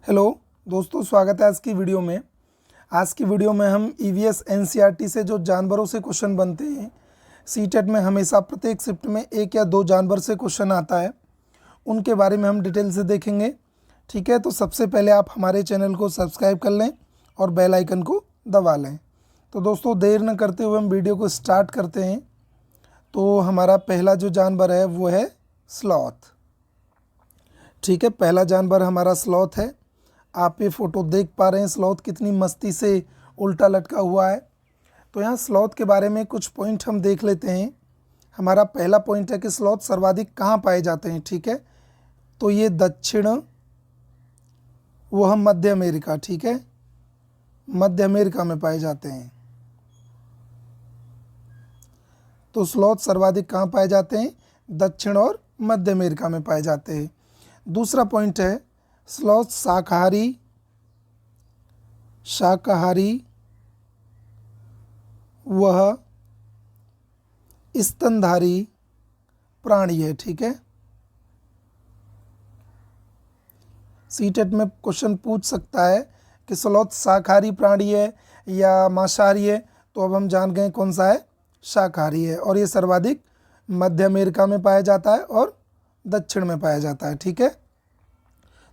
Hello दोस्तों, स्वागत है आज की वीडियो में। आज की वीडियो में हम ईवीएस एनसीईआरटी से जो जानवरों से क्वेश्चन बनते हैं, सीटेट में हमेशा प्रत्येक शिफ्ट में एक या दो जानवर से क्वेश्चन आता है, उनके बारे में हम डिटेल से देखेंगे। ठीक है, तो सबसे पहले आप हमारे चैनल को सब्सक्राइब कर लें और बेल आइकन को दबा लें। तो दोस्तों, देर न करते हुए हम वीडियो को स्टार्ट करते हैं। तो हमारा पहला जो जानवर है वो है स्लॉथ। ठीक है, पहला जानवर हमारा स्लॉथ है। आप ये फ़ोटो देख पा रहे हैं, स्लॉथ कितनी मस्ती से उल्टा लटका हुआ है। तो यहाँ स्लॉथ के बारे में कुछ पॉइंट हम देख लेते हैं। हमारा पहला पॉइंट है कि स्लॉथ सर्वाधिक कहाँ पाए जाते हैं। ठीक है, तो ये दक्षिण वह मध्य अमेरिका, ठीक है, मध्य अमेरिका में पाए जाते हैं। तो स्लॉथ सर्वाधिक कहाँ पाए जाते हैं? दक्षिण और मध्य अमेरिका में पाए जाते हैं। दूसरा पॉइंट है स्लॉथ शाकाहारी वह स्तनधारी प्राणी है। ठीक है, सीटेट में क्वेश्चन पूछ सकता है कि स्लॉथ शाकाहारी प्राणी है या मांसाहारी है। तो अब हम जान गए कौन सा है, शाकाहारी है, और ये सर्वाधिक मध्य अमेरिका में पाया जाता है और दक्षिण में पाया जाता है। ठीक है,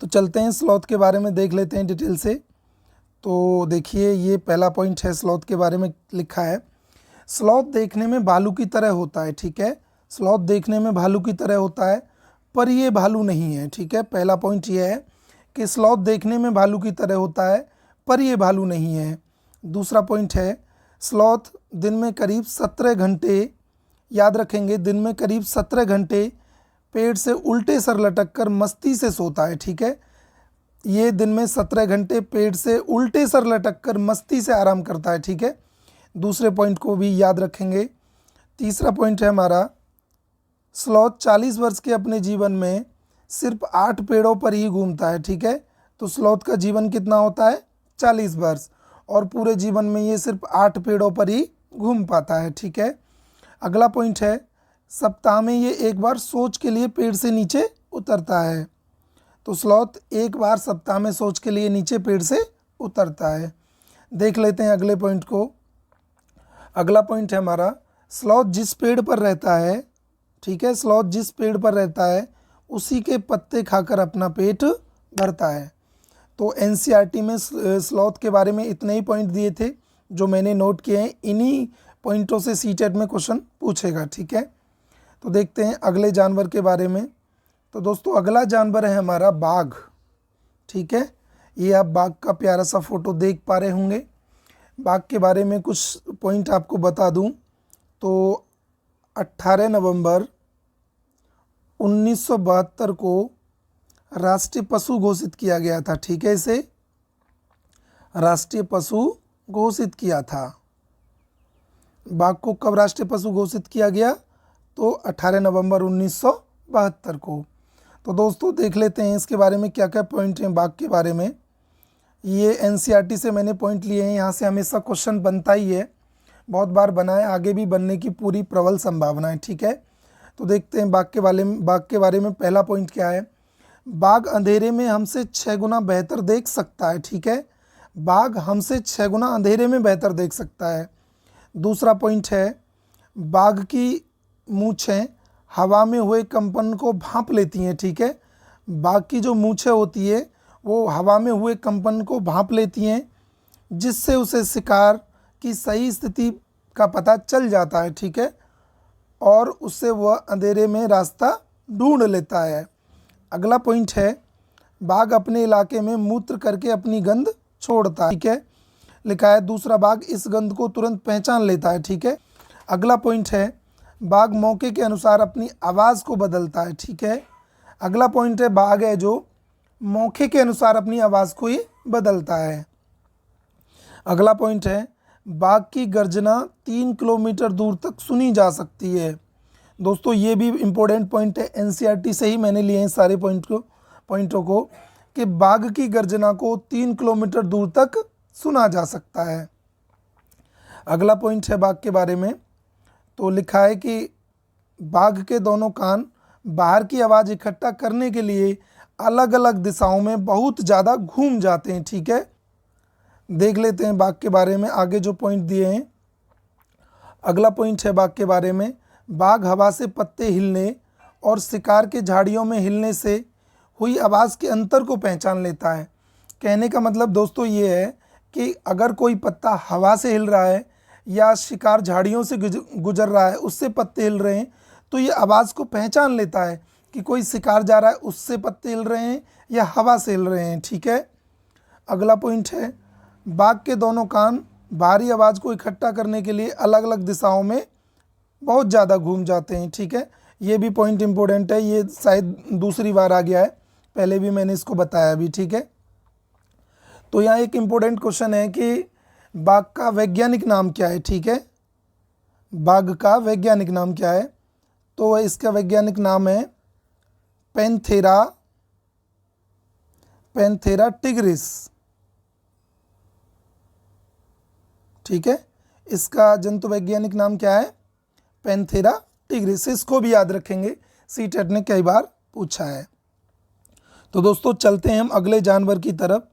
तो चलते हैं स्लॉथ के बारे में देख लेते हैं डिटेल से। तो देखिए, ये पहला पॉइंट है, स्लॉथ के बारे में लिखा है स्लॉथ देखने में भालू की तरह होता है। ठीक है, स्लॉथ देखने में भालू की तरह होता है, पर ये भालू नहीं है। ठीक है, पहला पॉइंट ये है कि स्लॉथ देखने में भालू की तरह होता है, पर ये भालू नहीं है। दूसरा पॉइंट है स्लॉथ दिन में करीब 17 घंटे, याद रखेंगे, दिन में करीब 17 घंटे पेड़ से उल्टे सर लटक कर मस्ती से सोता है। ठीक है, ये दिन में 17 घंटे पेड़ से उल्टे सर लटक कर मस्ती से आराम करता है। ठीक है, दूसरे पॉइंट को भी याद रखेंगे। तीसरा पॉइंट है हमारा स्लॉथ 40 वर्ष के अपने जीवन में सिर्फ 8 पेड़ों पर ही घूमता है। ठीक है, तो स्लॉथ का जीवन कितना होता है? 40 वर्ष, और पूरे जीवन में ये सिर्फ 8 पेड़ों पर ही घूम पाता है। ठीक है, अगला पॉइंट है सप्ताह में ये एक बार सोच के लिए पेड़ से नीचे उतरता है। तो स्लॉथ एक बार सप्ताह में सोच के लिए नीचे पेड़ से उतरता है। देख लेते हैं अगले पॉइंट को। अगला पॉइंट है हमारा स्लॉथ जिस पेड़ पर रहता है, ठीक है, स्लॉथ जिस पेड़ पर रहता है उसी के पत्ते खाकर अपना पेट भरता है। तो एनसीईआरटी में स्लॉथ के बारे में इतने ही पॉइंट दिए थे जो मैंने नोट किए हैं। इन्हीं पॉइंटों से सीटेट में क्वेश्चन पूछेगा। ठीक है, तो देखते हैं अगले जानवर के बारे में। तो दोस्तों, अगला जानवर है हमारा बाघ। ठीक है, ये आप बाघ का प्यारा सा फोटो देख पा रहे होंगे। बाघ के बारे में कुछ पॉइंट आपको बता दूं तो 18 नवंबर 1972 को राष्ट्रीय पशु घोषित किया गया था। ठीक है, इसे राष्ट्रीय पशु घोषित किया था। बाघ को कब राष्ट्रीय पशु घोषित किया गया? तो 18 नवंबर 1972 को। तो दोस्तों, देख लेते हैं इसके बारे में क्या क्या पॉइंट हैं बाघ के बारे में। ये एनसीईआरटी से मैंने पॉइंट लिए हैं, यहाँ से हमेशा क्वेश्चन बनता ही है, बहुत बार बना है, आगे भी बनने की पूरी प्रबल संभावना है। ठीक है, तो देखते हैं बाघ के बारे में पहला पॉइंट क्या है। बाघ अंधेरे में हमसे 6 गुना बेहतर देख सकता है। ठीक है, बाघ हमसे 6 गुना अंधेरे में बेहतर देख सकता है। दूसरा पॉइंट है बाघ की मूंछें हवा में हुए कंपन को भांप लेती हैं। ठीक है, बाघ की जो मूंछें होती है वो हवा में हुए कंपन को भांप लेती हैं, जिससे उसे शिकार की सही स्थिति का पता चल जाता है। ठीक है, और उससे वह अंधेरे में रास्ता ढूंढ लेता है। अगला पॉइंट है बाघ अपने इलाके में मूत्र करके अपनी गंध छोड़ता है। ठीक है, लिखा है दूसरा बाघ इस गंध को तुरंत पहचान लेता है। ठीक है, अगला पॉइंट है बाघ मौके के अनुसार अपनी आवाज़ को बदलता है। ठीक है, अगला पॉइंट है बाघ है जो मौके के अनुसार अपनी आवाज़ को ही बदलता है। अगला पॉइंट है बाघ की गर्जना 3 किलोमीटर दूर तक सुनी जा सकती है। दोस्तों, ये भी इम्पोर्टेंट पॉइंट है, एनसीईआरटी से ही मैंने लिए हैं सारे पॉइंटों को कि बाघ की गर्जना को 3 किलोमीटर दूर तक सुना जा सकता है। अगला पॉइंट है बाघ के बारे में, तो लिखा है कि बाघ के दोनों कान बाहर की आवाज़ इकट्ठा करने के लिए अलग अलग दिशाओं में बहुत ज़्यादा घूम जाते हैं। ठीक है, देख लेते हैं बाघ के बारे में आगे जो पॉइंट दिए हैं। अगला पॉइंट है बाघ के बारे में, बाघ हवा से पत्ते हिलने और शिकार के झाड़ियों में हिलने से हुई आवाज़ के अंतर को पहचान लेता है। कहने का मतलब दोस्तों ये है कि अगर कोई पत्ता हवा से हिल रहा है या शिकार झाड़ियों से गुजर रहा है, उससे पत्ते हिल रहे हैं, तो ये आवाज़ को पहचान लेता है कि कोई शिकार जा रहा है, उससे पत्ते हिल रहे हैं या हवा से हिल रहे हैं। ठीक है, अगला पॉइंट है, बाघ के दोनों कान भारी आवाज़ को इकट्ठा करने के लिए अलग अलग दिशाओं में बहुत ज़्यादा घूम जाते हैं। ठीक है, ये भी पॉइंट इम्पोर्टेंट है, ये शायद दूसरी बार आ गया है, पहले भी मैंने इसको बताया अभी। ठीक है, तो यहाँ एक इम्पोर्टेंट क्वेश्चन है कि बाघ का वैज्ञानिक नाम क्या है। ठीक है, बाघ का वैज्ञानिक नाम क्या है, तो इसका वैज्ञानिक नाम है पैंथेरा टिग्रिस। ठीक है, इसका जंतु वैज्ञानिक नाम क्या है, पैंथेरा टिग्रिस। इसको भी याद रखेंगे, सीटेट ने कई बार पूछा है। तो दोस्तों चलते हैं हम अगले जानवर की तरफ।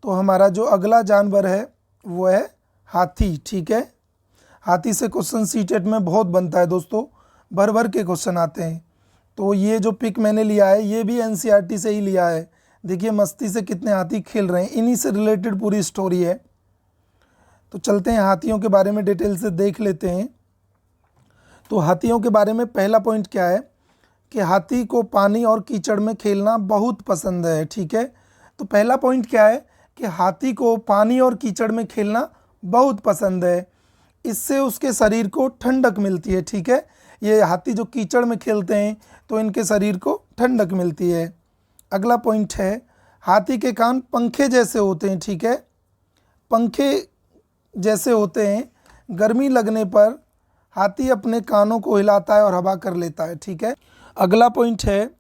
तो हमारा जो अगला जानवर है वो है हाथी। ठीक है, हाथी से क्वेश्चन सीटेट में बहुत बनता है दोस्तों, भर भर के क्वेश्चन आते हैं। तो ये जो पिक मैंने लिया है ये भी एनसीईआरटी से ही लिया है। देखिए मस्ती से कितने हाथी खेल रहे हैं, इन्हीं से रिलेटेड पूरी स्टोरी है। तो चलते हैं हाथियों के बारे में डिटेल से देख लेते हैं। तो हाथियों के बारे में पहला पॉइंट क्या है कि हाथी को पानी और कीचड़ में खेलना बहुत पसंद है। ठीक है, तो पहला पॉइंट क्या है कि हाथी को पानी और कीचड़ में खेलना बहुत पसंद है, इससे उसके शरीर को ठंडक मिलती है। ठीक है, ये हाथी जो कीचड़ में खेलते हैं तो इनके शरीर को ठंडक मिलती है। अगला पॉइंट है, हाथी के कान पंखे जैसे होते हैं। ठीक है, पंखे जैसे होते हैं, गर्मी लगने पर हाथी अपने कानों को हिलाता है और हवा कर लेता है। ठीक है, अगला पॉइंट है,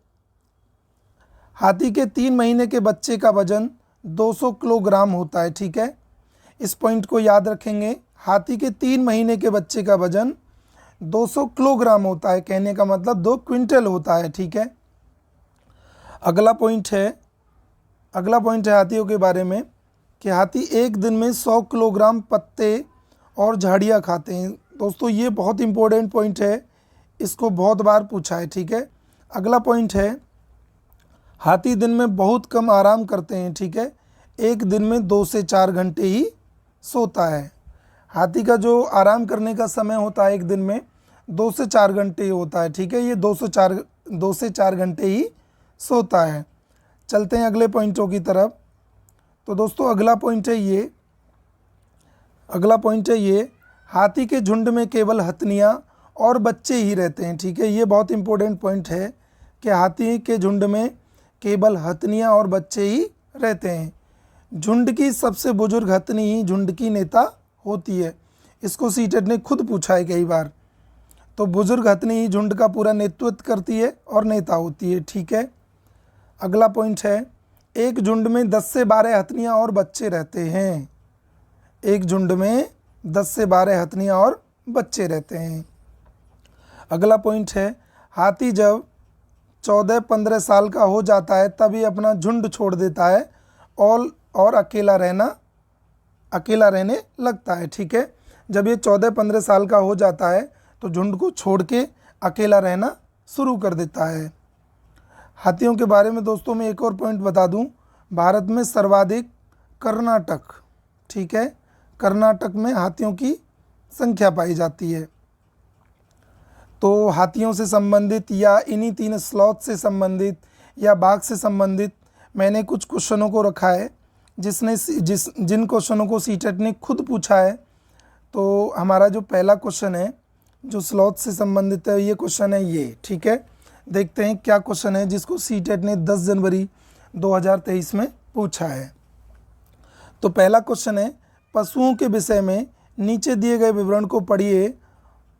हाथी के 3 महीने के बच्चे का वजन 200 किलोग्राम होता है। ठीक है, इस पॉइंट को याद रखेंगे, हाथी के 3 महीने के बच्चे का वजन 200 किलोग्राम होता है, कहने का मतलब 2 क्विंटल होता है। ठीक है, अगला पॉइंट है हाथियों के बारे में कि हाथी एक दिन में 100 किलोग्राम पत्ते और झाड़ियाँ खाते हैं। दोस्तों ये बहुत इंपॉर्टेंट पॉइंट है, इसको बहुत बार पूछा है। ठीक है, अगला पॉइंट है, हाथी दिन में बहुत कम आराम करते हैं। ठीक है, एक दिन में 2 से 4 घंटे ही सोता है। हाथी का जो आराम करने का समय होता है एक दिन में 2 से 4 घंटे ही होता है। ठीक है, ये 2 से 4 घंटे ही सोता है। चलते हैं अगले पॉइंटों की तरफ। तो दोस्तों अगला पॉइंट है ये, हाथी के झुंड में केवल हथनियाँ और बच्चे ही रहते हैं। ठीक है, ये बहुत इंपॉर्टेंट पॉइंट है कि हाथी के झुंड में केवल हथनियाँ और बच्चे ही रहते हैं। झुंड की सबसे बुजुर्ग हथनी ही झुंड की नेता होती है। इसको सीटेट ने खुद पूछा है कई बार। तो बुजुर्ग हथनी ही झुंड का पूरा नेतृत्व करती है और नेता होती है। ठीक है, अगला पॉइंट है, एक झुंड में 10 से 12 हथनियाँ और बच्चे रहते हैं। एक झुंड में 10 से 12 हथनियाँ और बच्चे रहते हैं। अगला पॉइंट है, हाथी जब 14-15 साल का हो जाता है तभी अपना झुंड छोड़ देता है और अकेला रहने लगता है। ठीक है, जब ये 14-15 साल का हो जाता है तो झुंड को छोड़ के अकेला रहना शुरू कर देता है। हाथियों के बारे में दोस्तों मैं एक और पॉइंट बता दूं, भारत में सर्वाधिक कर्नाटक, ठीक है, कर्नाटक में हाथियों की संख्या पाई जाती है। तो हाथियों से संबंधित या इन्हीं 3 स्लॉथ से संबंधित या बाघ से संबंधित मैंने कुछ क्वेश्चनों को रखा है जिन क्वेश्चनों को सीटेट ने खुद पूछा है। तो हमारा जो पहला क्वेश्चन है जो स्लॉथ से संबंधित है, ये क्वेश्चन है ये। ठीक है, देखते हैं क्या क्वेश्चन है जिसको सीटेट ने 10 जनवरी 2023 में पूछा है। तो पहला क्वेश्चन है, पशुओं के विषय में नीचे दिए गए विवरण को पढ़िए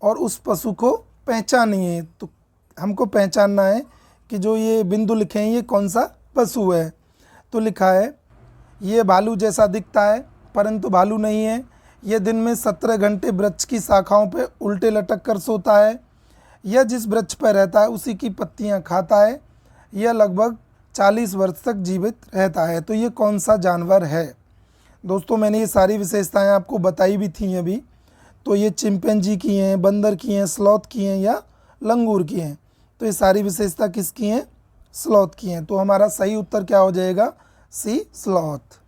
और उस पशु को पहचानिए। तो हमको पहचानना है कि जो ये बिंदु लिखे हैं ये कौन सा पशु है। तो लिखा है, ये भालू जैसा दिखता है परंतु भालू नहीं है। यह दिन में 17 घंटे वृक्ष की शाखाओं पर उल्टे लटक कर सोता है। यह जिस वृक्ष पर रहता है उसी की पत्तियां खाता है। यह लगभग 40 वर्ष तक जीवित रहता है। तो ये कौन सा जानवर है? दोस्तों मैंने ये सारी विशेषताएं आपको बताई भी थी अभी। तो ये चिंपैंजी की हैं, बंदर की हैं, स्लॉथ की हैं या लंगूर की हैं। तो ये सारी विशेषता किसकी हैं? स्लॉथ की हैं। तो हमारा सही उत्तर क्या हो जाएगा? सी, स्लॉथ।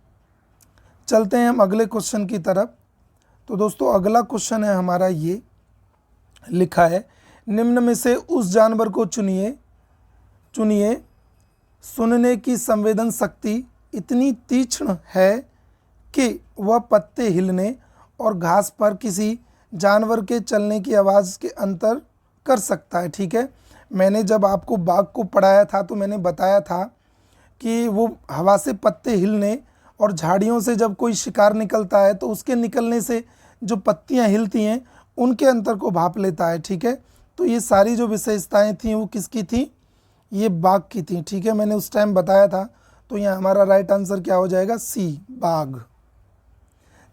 चलते हैं हम अगले क्वेश्चन की तरफ। तो दोस्तों अगला क्वेश्चन है हमारा ये, लिखा है निम्न में से उस जानवर को चुनिए सुनने की संवेदन शक्ति इतनी तीक्ष्ण है कि वह पत्ते हिलने और घास पर किसी जानवर के चलने की आवाज़ के अंतर कर सकता है। ठीक है, मैंने जब आपको बाघ को पढ़ाया था तो मैंने बताया था कि वो हवा से पत्ते हिलने और झाड़ियों से जब कोई शिकार निकलता है तो उसके निकलने से जो पत्तियां हिलती हैं उनके अंतर को भाप लेता है। ठीक है, तो ये सारी जो विशेषताएं थी वो किसकी थी? ये बाघ की थी। ठीक है, मैंने उस टाइम बताया था। तो यहाँ हमारा राइट आंसर क्या हो जाएगा? सी, बाघ।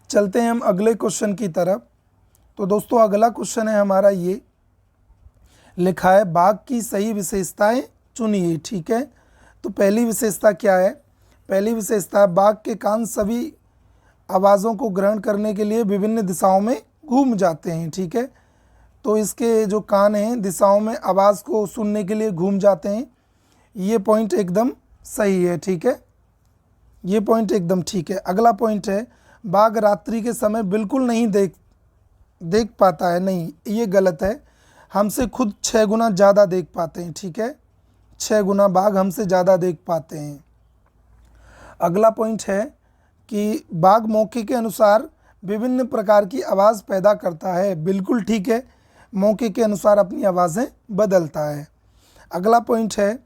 चलते हैं हम अगले क्वेश्चन की तरफ। तो दोस्तों अगला क्वेश्चन है हमारा ये, लिखा है बाघ की सही विशेषताएं चुनिए। ठीक है, तो पहली विशेषता क्या है? पहली विशेषता, बाघ के कान सभी आवाज़ों को ग्रहण करने के लिए विभिन्न दिशाओं में घूम जाते हैं। ठीक है, तो इसके जो कान हैं दिशाओं में आवाज़ को सुनने के लिए घूम जाते हैं। ये पॉइंट एकदम सही है। ठीक है, ये पॉइंट एकदम ठीक है। अगला पॉइंट है, बाघ रात्रि के समय बिल्कुल नहीं देख पाता है। नहीं, ये गलत है। हमसे खुद 6 गुना ज़्यादा देख पाते हैं। ठीक है, 6 गुना बाघ हमसे ज़्यादा देख पाते हैं। अगला पॉइंट है कि बाघ मौके के अनुसार विभिन्न प्रकार की आवाज़ पैदा करता है। बिल्कुल ठीक है, मौके के अनुसार अपनी आवाज़ें बदलता है। अगला पॉइंट है,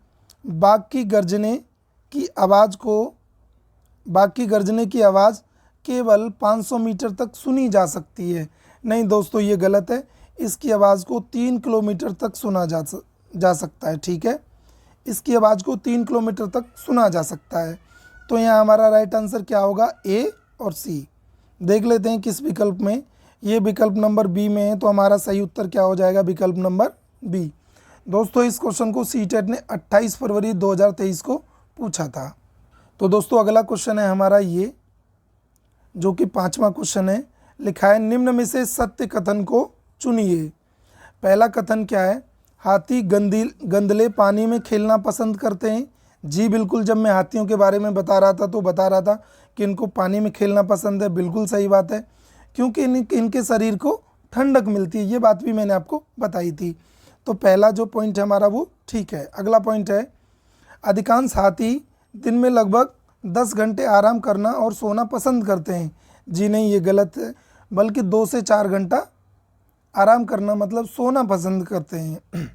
बाघ की गर्जने की आवाज़ केवल 500 मीटर तक सुनी जा सकती है। नहीं दोस्तों, ये गलत है। इसकी आवाज़ को 3 किलोमीटर तक सुना जा सकता है। ठीक है, इसकी आवाज़ को 3 किलोमीटर तक सुना जा सकता है। तो यहाँ हमारा राइट आंसर क्या होगा? ए और सी। देख लेते हैं किस विकल्प में। ये विकल्प नंबर बी में है, तो हमारा सही उत्तर क्या हो जाएगा? विकल्प नंबर बी। दोस्तों इस क्वेश्चन को सीटेट ने 28 फरवरी 2023 को पूछा था। तो दोस्तों अगला क्वेश्चन है हमारा ये, जो कि 5वां क्वेश्चन है। लिखा है निम्न में से सत्य कथन को चुनिए। पहला कथन क्या है? हाथी गंदले पानी में खेलना पसंद करते हैं। जी बिल्कुल, जब मैं हाथियों के बारे में बता रहा था तो बता रहा था कि इनको पानी में खेलना पसंद है। बिल्कुल सही बात है, क्योंकि इनके शरीर को ठंडक मिलती है। ये बात भी मैंने आपको बताई थी। तो पहला जो पॉइंट है हमारा वो ठीक है। अगला पॉइंट है, अधिकांश हाथी दिन में लगभग 10 घंटे आराम करना और सोना पसंद करते हैं। जी नहीं, ये गलत है, बल्कि 2 से 4 घंटा आराम करना मतलब सोना पसंद करते हैं।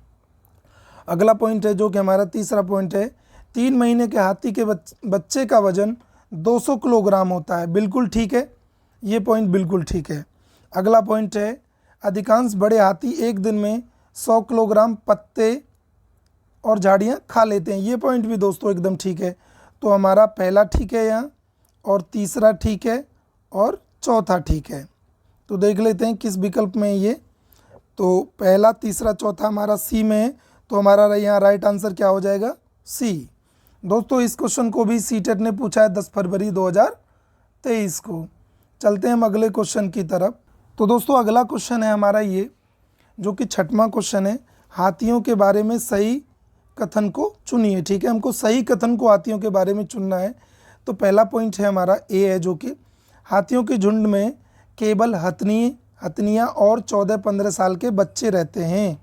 अगला पॉइंट है जो कि हमारा तीसरा पॉइंट है, 3 महीने के हाथी के बच्चे का वजन 200 किलोग्राम होता है। बिल्कुल ठीक है, ये पॉइंट बिल्कुल ठीक है। अगला पॉइंट है, अधिकांश बड़े हाथी एक दिन में 100 किलोग्राम पत्ते और झाड़ियाँ खा लेते हैं। ये पॉइंट भी दोस्तों एकदम ठीक है। तो हमारा पहला ठीक है यहाँ, और तीसरा ठीक है, और चौथा ठीक है। तो देख लेते हैं किस विकल्प में है ये। तो पहला, तीसरा, चौथा हमारा सी में है। तो हमारा यहाँ राइट आंसर क्या हो जाएगा? सी। दोस्तों इस क्वेश्चन को भी सीटेट ने पूछा है 10 फरवरी 2023 को। चलते हैं हम अगले क्वेश्चन की तरफ। तो दोस्तों अगला क्वेश्चन है हमारा ये, जो कि 6वां क्वेश्चन है, हाथियों के बारे में सही कथन को चुनिए। ठीक है, हमको सही कथन को हाथियों के बारे में चुनना है। तो पहला पॉइंट है हमारा ए है, जो कि हाथियों के झुंड में केवल हथनियाँ और 14-15 साल के बच्चे रहते हैं।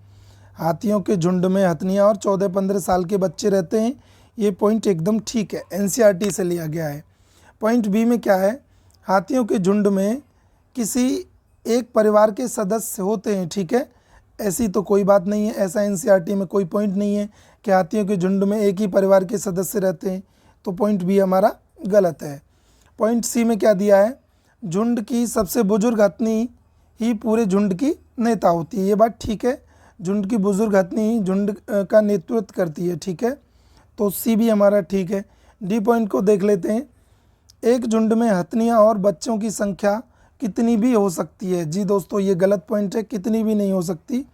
हाथियों के झुंड में हथनियाँ और 14-15 साल के बच्चे रहते हैं। ये पॉइंट एकदम ठीक है, एनसीईआरटी से लिया गया है। पॉइंट बी में क्या है? हाथियों के झुंड में किसी एक परिवार के सदस्य होते हैं। ठीक है, ऐसी तो कोई बात नहीं है, ऐसा एनसीईआरटी में कोई पॉइंट नहीं है कि हाथियों के झुंड में एक ही परिवार के सदस्य रहते हैं। तो पॉइंट बी हमारा गलत है। पॉइंट सी में क्या दिया है? झुंड की सबसे बुजुर्ग हथनी ही पूरे झुंड की नेता होती है। ये बात ठीक है, झुंड की बुजुर्ग हथनी ही झुंड का नेतृत्व करती है। ठीक है, तो सी भी हमारा ठीक है। डी पॉइंट को देख लेते हैं, एक झुंड में हथनियाँ और बच्चों की संख्या कितनी भी हो सकती है। जी दोस्तों ये गलत पॉइंट है, कितनी भी नहीं हो सकती।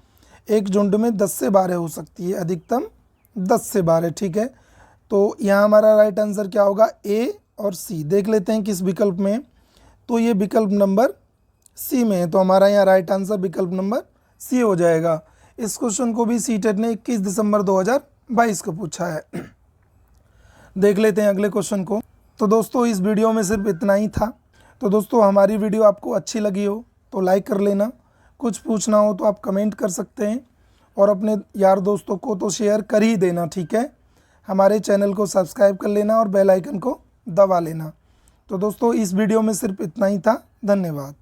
एक झुंड में 10 से 12 हो सकती है, अधिकतम 10 से 12। ठीक है, तो यहाँ हमारा राइट आंसर क्या होगा, ए और सी। देख लेते हैं किस विकल्प में, तो ये विकल्प नंबर सी में है, तो हमारा यहाँ राइट आंसर विकल्प नंबर सी हो जाएगा। इस क्वेश्चन को भी सीटेट ने 21 दिसंबर 2022 को पूछा है। देख लेते हैं अगले क्वेश्चन को। तो दोस्तों इस वीडियो में सिर्फ इतना ही था। तो दोस्तों हमारी वीडियो आपको अच्छी लगी हो तो लाइक कर लेना, कुछ पूछना हो तो आप कमेंट कर सकते हैं, और अपने यार दोस्तों को तो शेयर कर ही देना, ठीक है। हमारे चैनल को सब्सक्राइब कर लेना और बेल आइकन को दबा लेना। तो दोस्तों इस वीडियो में सिर्फ इतना ही था। धन्यवाद।